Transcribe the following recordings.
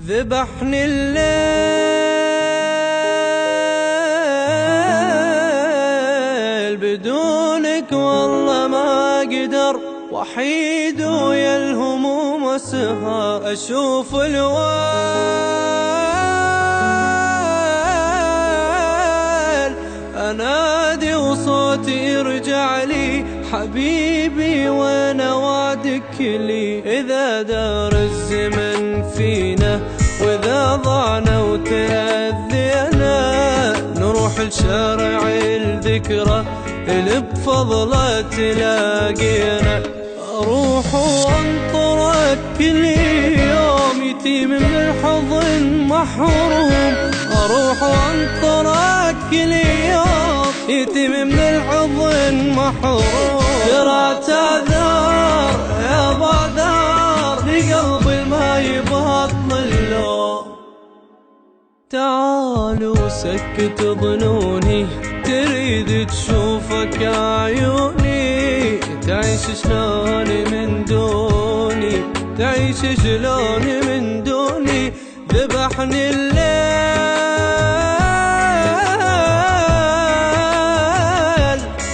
ذبحني الليل بدونك والله ما أقدر، وحيد ويا الهموم والسهر أشوف الويل، أنادي وصوتي يرجع لي حبيبي وين وعدك لي. إذا دار الزمن فينا وإذا ضعنا وتأذينا، نروح لشارع الذكرى اللي بفضله تلاقينا. أروح وانطرك كل يوم يتيم من الحضن محروم، أروح وانطرك كل يوم يتيم من الحضن محروم. ترى تعذر يا بعذر لقلبي ما يبطل اللوم. تعالوا سكت ظنوني تريد تشوفك عيوني، تعيش شلون من دوني، تعيش شلون من دوني. ذبحني الليل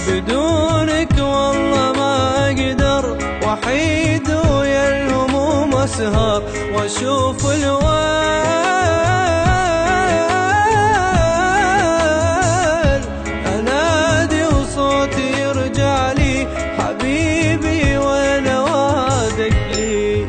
بدونك والله ما أقدر، وحيد ويا الهموم أسهر وأشوف الويل، أنادي وصوتي يرجع لي حبيبي وين وعدك لي.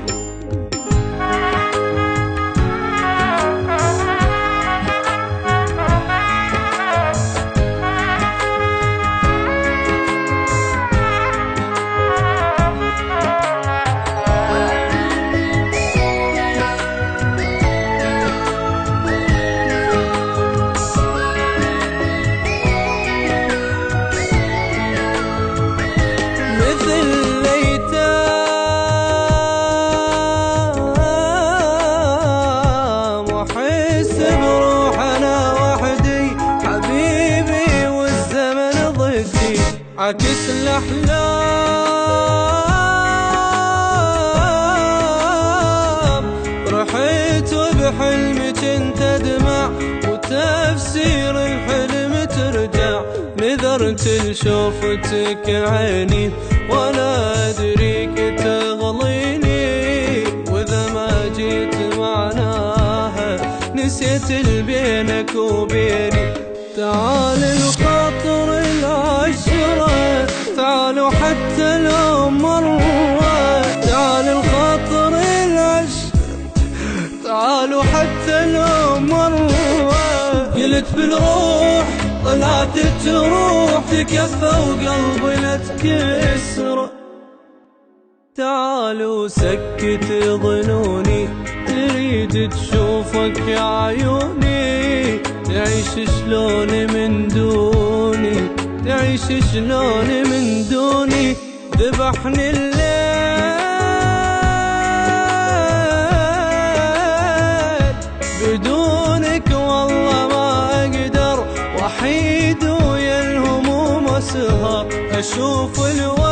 عكس الأحلام رحيت وبحلمي كنت أدمع، وتفسير الحلم ترجع. نذرت لشوفتك عيني ولا أدريك تغليني، وإذا ما جيت معناها نسيت البينك وبيني. تعال الخاطر العشرة، تعالوا حتى لو مرة، تعال الخاطر العشرة، تعالوا حتى لو مرة. قلت بالروح طلعت تروح تكفى وقلبي لا تكسره. تعالوا سكت ظنوني تريد تشوفك عيوني، تعيش شلون من دوني، تعيش شلون من دوني. ذبحني الليل بدونك والله ما أقدر، وحيد ويا الهموم أسهر أشوف الويل.